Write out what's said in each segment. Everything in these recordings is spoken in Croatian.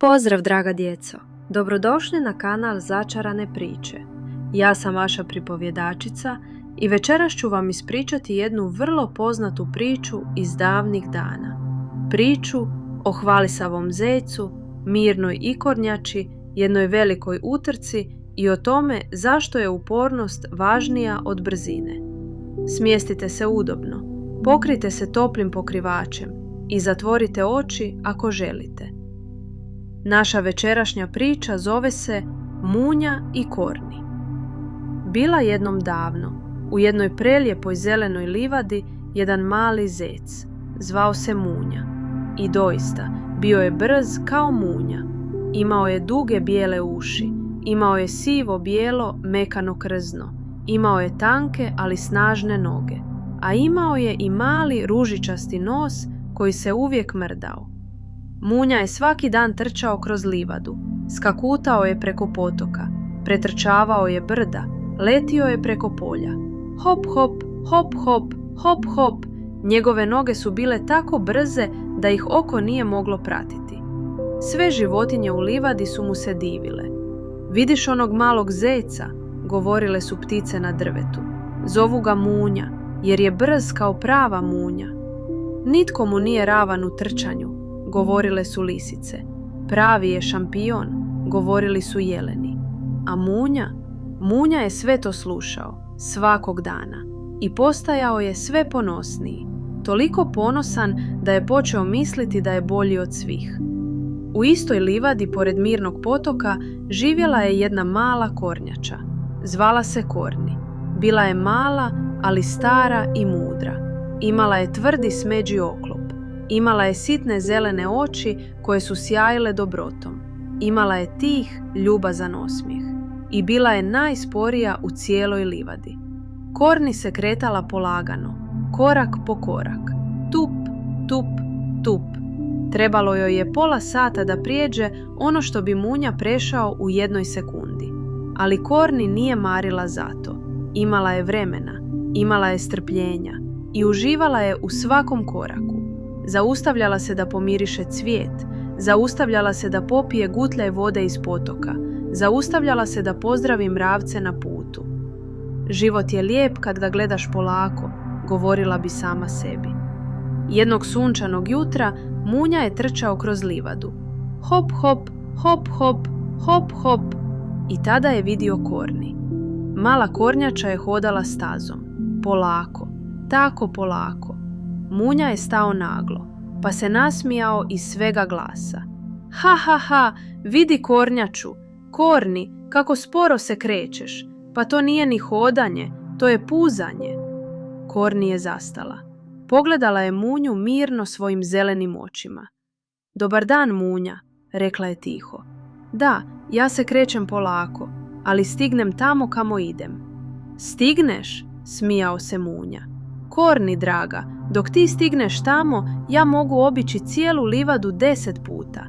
Pozdrav draga djeco, dobrodošli na kanal Začarane priče. Ja sam vaša pripovjedačica i večeras ću vam ispričati jednu vrlo poznatu priču iz davnih dana. Priču o hvalisavom zecu, mirnoj ikornjači, jednoj velikoj utrci i o tome zašto je upornost važnija od brzine. Smjestite se udobno, pokrijte se toplim pokrivačem i zatvorite oči ako želite. Naša večerašnja priča zove se Munja i Korni. Bila jednom davno, u jednoj prelijepoj zelenoj livadi, jedan mali zec. Zvao se Munja. I doista, bio je brz kao munja. Imao je duge bijele uši, imao je sivo bijelo mekano krzno, imao je tanke ali snažne noge, a imao je i mali ružičasti nos koji se uvijek mrdao. Munja je svaki dan trčao kroz livadu, skakutao je preko potoka, pretrčavao je brda, letio je preko polja. Hop, hop, hop, hop, hop, hop. Njegove noge su bile tako brze da ih oko nije moglo pratiti. Sve životinje u livadi su mu se divile. Vidiš onog malog zeca, govorile su ptice na drvetu. Zovu ga Munja, jer je brz kao prava munja. Nitko mu nije ravan u trčanju, govorile su lisice. Pravi je šampion, govorili su jeleni. A Munja je sve to slušao, svakog dana, i postajao je sve ponosniji, toliko ponosan da je počeo misliti da je bolji od svih. U istoj livadi pored mirnog potoka živjela je jedna mala kornjača. Zvala se Korni. Bila je mala, ali stara i mudra. Imala je tvrdi smeđi oklop. Imala je sitne zelene oči koje su sjajile dobrotom. Imala je tih, ljubazan osmijeh. I bila je najsporija u cijeloj livadi. Korni se kretala polagano, korak po korak. Tup, tup, tup. Trebalo joj je pola sata da prijeđe ono što bi Munja prešao u jednoj sekundi. Ali Korni nije marila za to. Imala je vremena, imala je strpljenja i uživala je u svakom koraku. Zaustavljala se da pomiriše cvijet, zaustavljala se da popije gutljaj vode iz potoka, zaustavljala se da pozdravi mravce na putu. Život je lijep kad ga gledaš polako, govorila bi sama sebi. Jednog sunčanog jutra Munja je trčao kroz livadu. Hop, hop, hop, hop, hop, hop. I tada je vidio Korni. Mala kornjača je hodala stazom. Polako, tako polako. Munja je stao naglo, pa se nasmijao iz svega glasa. Ha, ha, ha, vidi kornjaču. Korni, kako sporo se krećeš. Pa to nije ni hodanje, to je puzanje. Korni je zastala. Pogledala je Munju mirno svojim zelenim očima. Dobar dan, Munja, rekla je tiho. Da, ja se krećem polako, ali stignem tamo kamo idem. Stigneš? Smijao se Munja. Korni, draga, dok ti stigneš tamo, ja mogu obići cijelu livadu 10 puta.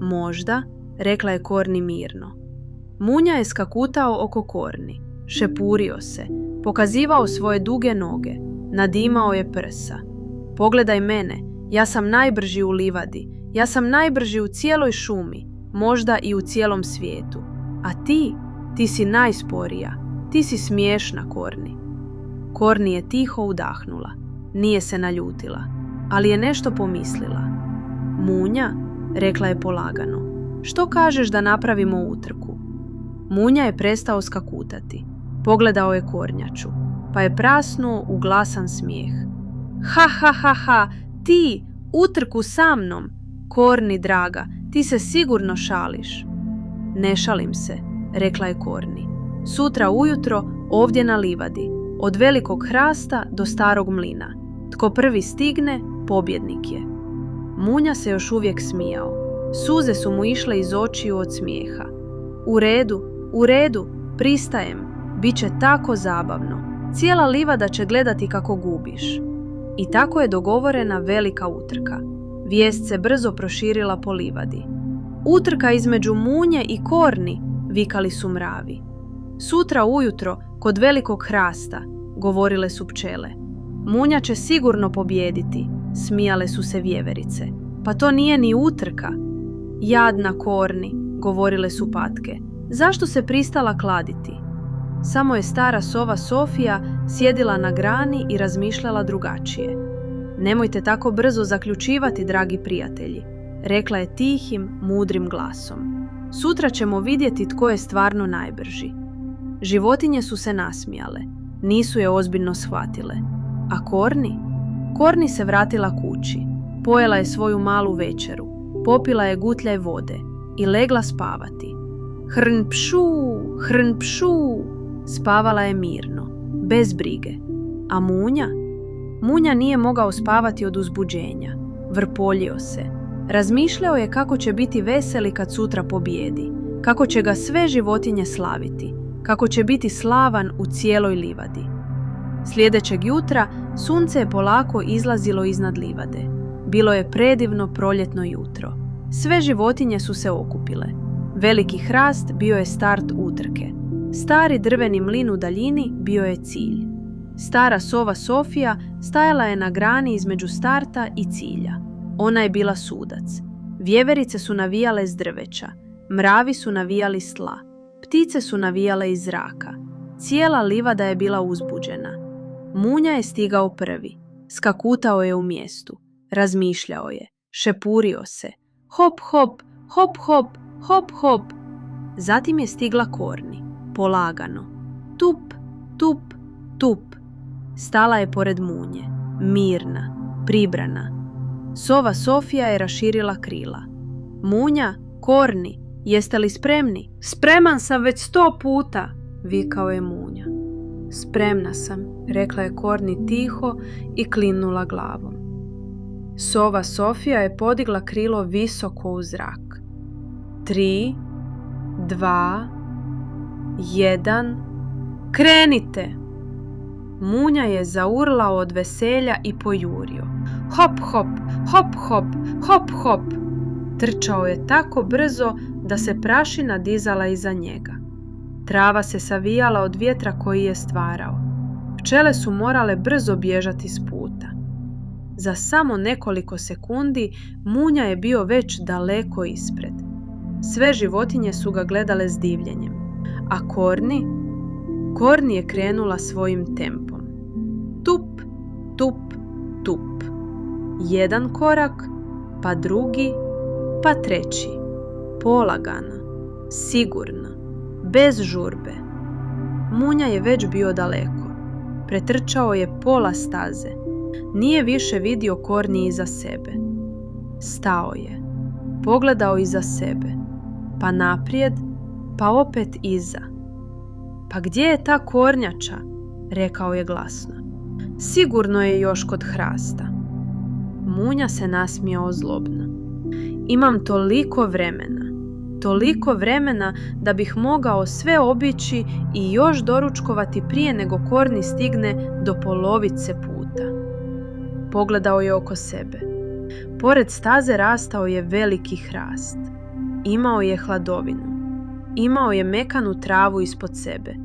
Možda, rekla je Korni mirno. Munja je skakutao oko Korni, šepurio se, pokazivao svoje duge noge, nadimao je prsa. Pogledaj mene, ja sam najbrži u livadi, ja sam najbrži u cijeloj šumi, možda i u cijelom svijetu. A ti si najsporija, ti si smiješna, Korni. Korni je tiho udahnula, nije se naljutila, ali je nešto pomislila. Munja, rekla je polagano, što kažeš da napravimo utrku? Munja je prestao skakutati. Pogledao je kornjaču, pa je prasnuo u glasan smijeh. Ha, ha, ha, ha, ti, utrku sa mnom. Korni, draga, ti se sigurno šališ. Ne šalim se, rekla je Korni. Sutra ujutro ovdje na livadi, od velikog hrasta do starog mlina. Tko prvi stigne, pobjednik je. Munja se još uvijek smijao. Suze su mu išle iz očiju od smijeha. U redu, pristajem. Biće tako zabavno. Cijela livada će gledati kako gubiš. I tako je dogovorena velika utrka. Vijest se brzo proširila po livadi. Utrka između Munje i Korni, vikali su mravi. Sutra ujutro, kod velikog hrasta, govorile su pčele. Munja će sigurno pobijediti, smijale su se vjeverice. Pa to nije ni utrka. Jadna Korni, govorile su patke, zašto se pristala kladiti? Samo je stara sova Sofija sjedila na grani i razmišljala drugačije. Nemojte tako brzo zaključivati, dragi prijatelji, rekla je tihim, mudrim glasom. Sutra ćemo vidjeti tko je stvarno najbrži. Životinje su se nasmijale, nisu je ozbiljno shvatile. A Korni? Korni se vratila kući, pojela je svoju malu večeru, popila je gutljaj vode i legla spavati. Hrn pšu, hrn pšu, spavala je mirno, bez brige. A Munja? Munja nije mogao spavati od uzbuđenja, vrpoljio se. Razmišljao je kako će biti veseli kad sutra pobjedi, kako će ga sve životinje slaviti, kako će biti slavan u cijeloj livadi. Sljedećeg jutra sunce je polako izlazilo iznad livade. Bilo je predivno proljetno jutro. Sve životinje su se okupile. Veliki hrast bio je start utrke. Stari drveni mlin u daljini bio je cilj. Stara sova Sofija stajala je na grani između starta i cilja. Ona je bila sudac. Vjeverice su navijale iz drveća, mravi su navijali s tla, ptice su navijale iz zraka. Cijela livada je bila uzbuđena. Munja je stigao prvi, skakutao je u mjestu, razmišljao je, šepurio se. Hop, hop, hop, hop, hop, hop. Zatim je stigla Korni, polagano. Tup, tup, tup. Stala je pored Munje, mirna, pribrana. Sova Sofija je raširila krila. Munja, Korni, jeste li spremni? Spreman sam već 100 puta, vikao je Munja. Spremna sam, rekla je Korni tiho i klimnula glavom. Sova Sofija je podigla krilo visoko u zrak. 3, 2, 1, krenite! Munja je zaurlao od veselja i pojurio. Hop, hop, hop, hop, hop, hop. Trčao je tako brzo da se prašina dizala iza njega. Trava se savijala od vjetra koji je stvarao. Pčele su morale brzo bježati s puta. Za samo nekoliko sekundi Munja je bio već daleko ispred. Sve životinje su ga gledale s divljenjem. A Korni je krenula svojim tempom. Tup, tup, tup. Jedan korak, pa drugi, pa treći. Polagana, sigurna, bez žurbe. Munja je već bio daleko. Pretrčao je pola staze. Nije više vidio Korni iza sebe. Stao je. Pogledao iza sebe. Pa naprijed, pa opet iza. Pa gdje je ta kornjača? Rekao je glasno. Sigurno je još kod hrasta. Munja se nasmijao zlobno. Imam toliko vremena da bih mogao sve obići i još doručkovati prije nego Korni stigne do polovice puta. Pogledao je oko sebe. Pored staze rastao je veliki hrast. Imao je hladovinu. Imao je mekanu travu ispod sebe.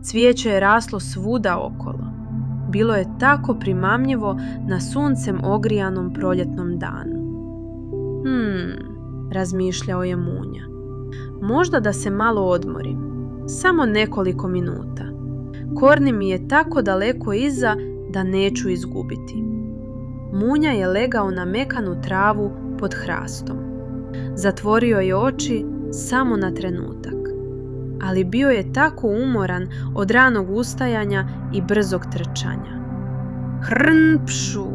Cvijeće je raslo svuda okolo. Bilo je tako primamljivo na suncem ogrijanom proljetnom danu. Razmišljao je Munja. Možda da se malo odmorim. Samo nekoliko minuta. Korni mi je tako daleko iza da neću izgubiti. Munja je legao na mekanu travu pod hrastom. Zatvorio je oči samo na trenutak. Ali bio je tako umoran od ranog ustajanja i brzog trčanja. Hrn pšu,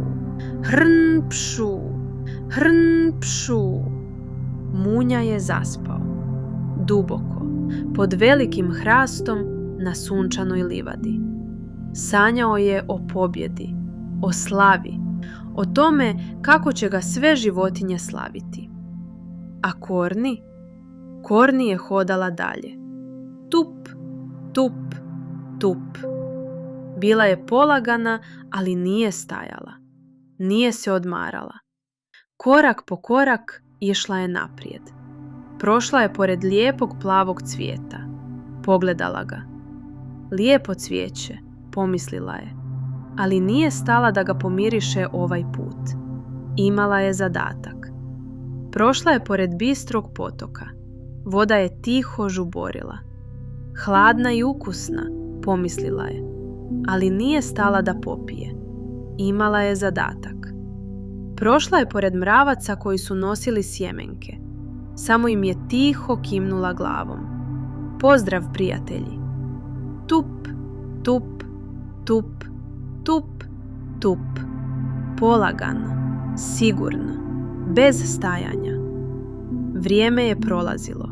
hrn pšu, hrn pšu. Munja je zaspao. Duboko, pod velikim hrastom na sunčanoj livadi. Sanjao je o pobjedi, o slavi, o tome kako će ga sve životinje slaviti. A Korni je hodala dalje. Tup, tup, tup. Bila je polagana, ali nije stajala. Nije se odmarala. Korak po korak išla je naprijed. Prošla je pored lijepog plavog cvijeta. Pogledala ga. Lijepo cvijeće, pomislila je. Ali nije stala da ga pomiriše ovaj put. Imala je zadatak. Prošla je pored bistrog potoka. Voda je tiho žuborila. Hladna i ukusna, pomislila je, ali nije stala da popije. Imala je zadatak. Prošla je pored mravaca koji su nosili sjemenke. Samo im je tiho kimnula glavom. Pozdrav, prijatelji. Tup, tup, tup, tup, tup. Polagano, sigurno, bez stajanja. Vrijeme je prolazilo.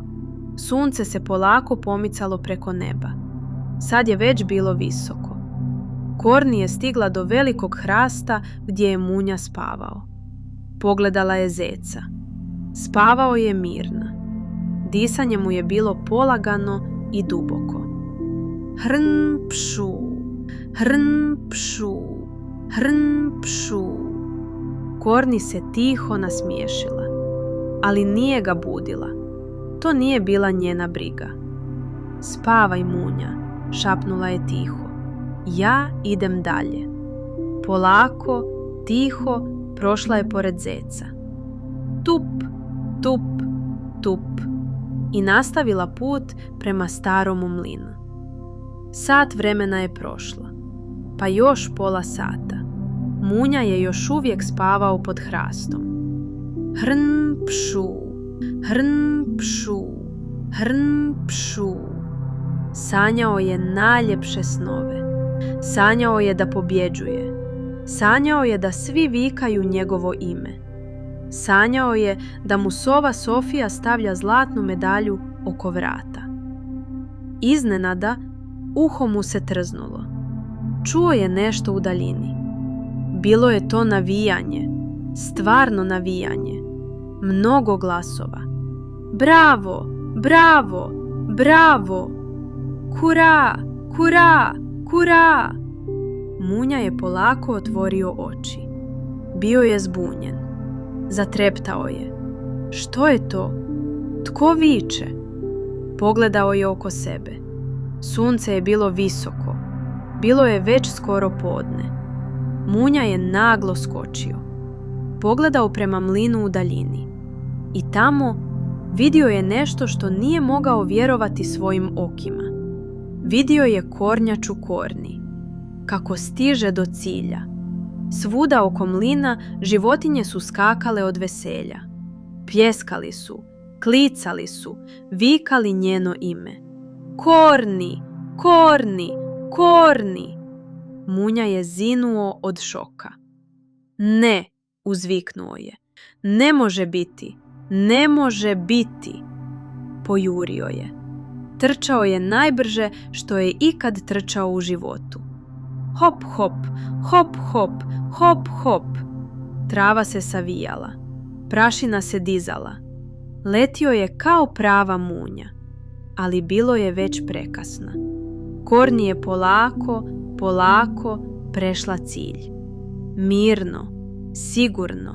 Sunce se polako pomicalo preko neba. Sad je već bilo visoko. Korni je stigla do velikog hrasta gdje je Munja spavao. Pogledala je zeca. Spavao je mirno. Disanje mu je bilo polagano i duboko. Hrn pšu, hrn pšu, hrn pšu. Korni se tiho nasmiješila, ali nije ga budila. To nije bila njena briga. Spavaj, Munja, šapnula je tiho. Ja idem dalje. Polako, tiho prošla je pored zeca. Tup, tup, tup. I nastavila put prema starom mlinu. Sat vremena je prošlo, pa još pola sata. Munja je još uvijek spavao pod hrastom. Hrn pšu, hrn pšu, hrn pšu. Sanjao je najljepše snove. Sanjao je da pobjeđuje. Sanjao je da svi vikaju njegovo ime. Sanjao je da mu sova Sofija stavlja zlatnu medalju oko vrata. Iznenada uho mu se trznulo. Čuo je nešto u daljini. Bilo je to navijanje, stvarno navijanje. Mnogo glasova. Bravo, bravo, bravo! Kura, kura, kura! Munja je polako otvorio oči. Bio je zbunjen. Zatreptao je. Što je to? Tko viče? Pogledao je oko sebe. Sunce je bilo visoko. Bilo je već skoro podne. Munja je naglo skočio. Pogledao prema mlinu u daljini. I tamo vidio je nešto što nije mogao vjerovati svojim okima. Vidio je kornjaču Korni. Kako stiže do cilja. Svuda oko mlina životinje su skakale od veselja. Pljeskali su, klicali su, vikali njeno ime. Korni, Korni, Korni! Munja je zinuo od šoka. Ne, uzviknuo je. Ne može biti, ne može biti! Pojurio je. Trčao je najbrže što je ikad trčao u životu. Hop, hop, hop, hop, hop, hop. Trava se savijala. Prašina se dizala. Letio je kao prava munja, ali bilo je već prekasno. Korni je polako, polako prešla cilj. Mirno, sigurno,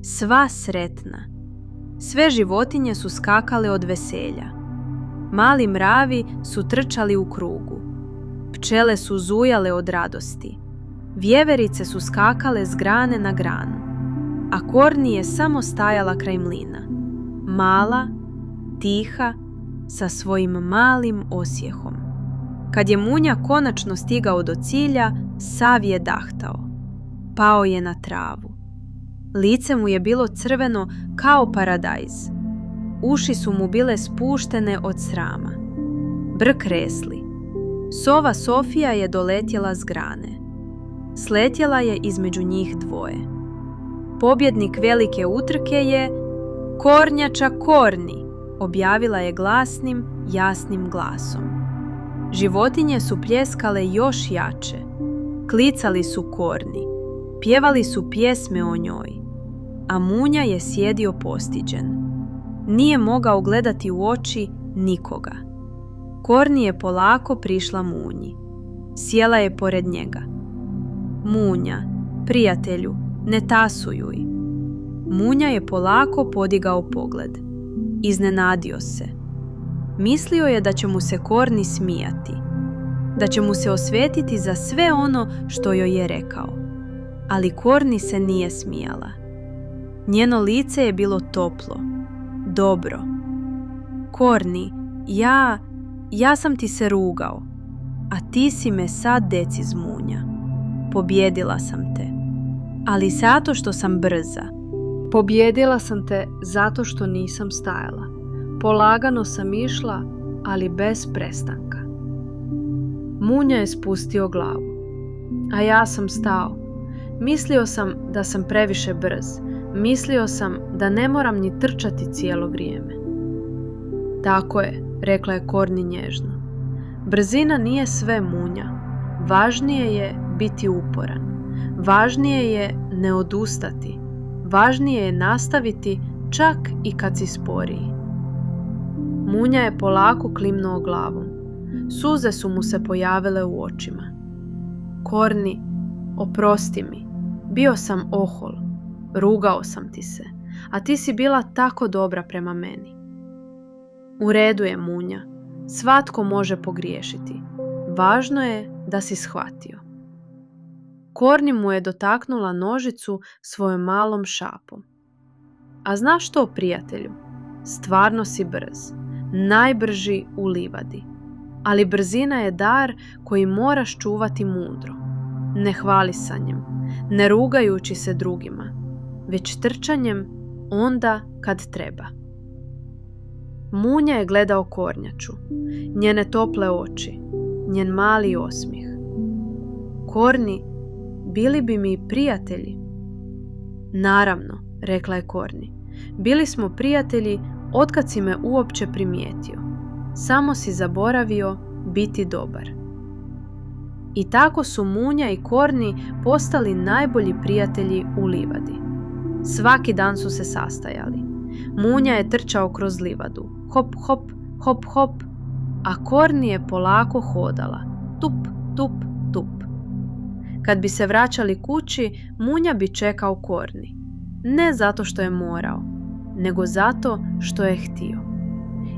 sva sretna. Sve životinje su skakale od veselja. Mali mravi su trčali u krugu. Pčele su zujale od radosti. Vjeverice su skakale s grane na granu. A Korni je samo stajala kraj mlina. Mala, tiha, sa svojim malim osjehom. Kad je Munja konačno stigao do cilja, sav je dahtao. Pao je na travu. Lice mu je bilo crveno kao paradajz. Uši su mu bile spuštene od srama. Brk resli. Sova Sofija je doletjela s grane. Sletjela je između njih dvoje. Pobjednik velike utrke je Kornjača Korni, objavila je glasnim, jasnim glasom. Životinje su pljeskale još jače. Klicali su Korni. Pjevali su pjesme o njoj. A Munja je sjedio postiđen. Nije mogao gledati u oči nikoga. Korni je polako prišla Munji. Sjela je pored njega. Munja, prijatelju, ne tasujuj. Munja je polako podigao pogled. Iznenadio se. Mislio je da će mu se Korni smijati. Da će mu se osvetiti za sve ono što joj je rekao. Ali Korni se nije smijala. Njeno lice je bilo toplo, dobro. Korni, ja sam ti se rugao, a ti si me sad deci zmunja. Pobjedila sam te, ali zato što sam brza. Pobjedila sam te zato što nisam stajala. Polagano sam išla, ali bez prestanka. Munja je spustio glavu, a ja sam stao. Mislio sam da sam previše brz. Mislio sam da ne moram ni trčati cijelo vrijeme. Tako je, rekla je Korni nježno. Brzina nije sve, Munja. Važnije je biti uporan. Važnije je ne odustati. Važnije je nastaviti čak i kad si sporiji. Munja je polako klimnuo glavom. Suze su mu se pojavile u očima. Korni, oprosti mi. Bio sam ohol. Rugao sam ti se, a ti si bila tako dobra prema meni. U redu je, Munja. Svatko može pogriješiti. Važno je da si shvatio. Korni mu je dotaknula nožicu svojom malom šapom. A znaš što, prijatelju? Stvarno si brz. Najbrži u livadi. Ali brzina je dar koji moraš čuvati mudro. Ne hvalisanjem, ne rugajući se drugima, već trčanjem onda kad treba. Munja je gledao kornjaču, njene tople oči, njen mali osmijeh. Korni, bili bi mi prijatelji. Naravno, rekla je Korni. Bili smo prijatelji otkad si me uopće primijetio. Samo si zaboravio biti dobar. I tako su Munja i Korni postali najbolji prijatelji u livadi. Svaki dan su se sastajali. Munja je trčao kroz livadu. Hop, hop, hop, hop. A Korni je polako hodala. Tup, tup, tup. Kad bi se vraćali kući, Munja bi čekao Korni. Ne zato što je morao, nego zato što je htio.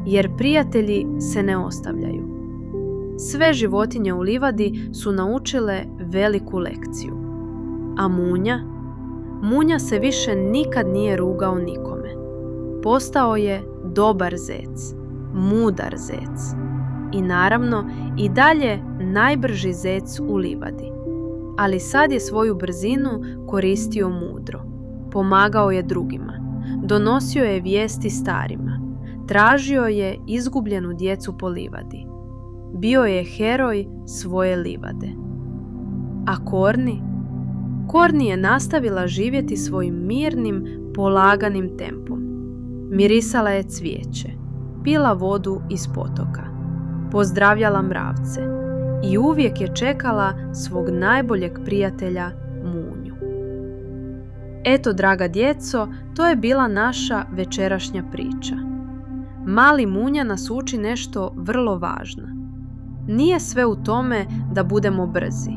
Jer prijatelji se ne ostavljaju. Sve životinje u livadi su naučile veliku lekciju. A Munja se više nikad nije rugao nikome. Postao je dobar zec, mudar zec. I naravno i dalje najbrži zec u livadi. Ali sad je svoju brzinu koristio mudro. Pomagao je drugima. Donosio je vijesti starima. Tražio je izgubljenu djecu po livadi. Bio je heroj svoje livade. A Korni je nastavila živjeti svojim mirnim, polaganim tempom. Mirisala je cvijeće, pila vodu iz potoka, pozdravljala mravce i uvijek je čekala svog najboljeg prijatelja Munju. Eto, draga djeco, to je bila naša večerašnja priča. Mali Munja nas uči nešto vrlo važno. Nije sve u tome da budemo brzi.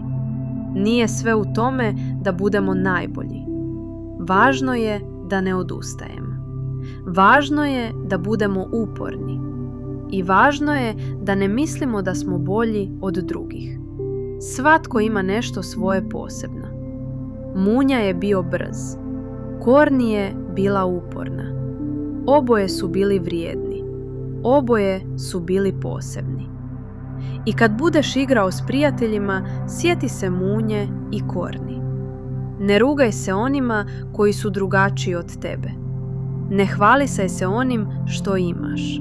Nije sve u tome da budemo najbolji. Važno je da ne odustajemo. Važno je da budemo uporni. I važno je da ne mislimo da smo bolji od drugih. Svatko ima nešto svoje posebno. Munja je bio brz. Korni je bila uporna. Oboje su bili vrijedni. Oboje su bili posebni. I kad budeš igrao s prijateljima, sjeti se Munje i Korni. Ne rugaj se onima koji su drugačiji od tebe. Ne hvalisaj se onim što imaš.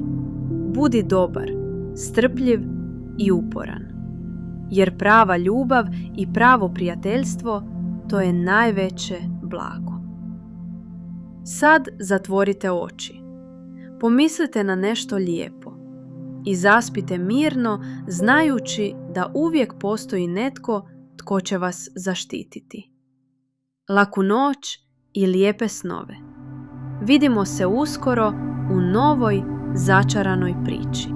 Budi dobar, strpljiv i uporan. Jer prava ljubav i pravo prijateljstvo, to je najveće blago. Sad zatvorite oči. Pomislite na nešto lijepo i zaspite mirno, znajući da uvijek postoji netko tko će vas zaštititi. Laku noć i lijepe snove. Vidimo se uskoro u novoj začaranoj priči.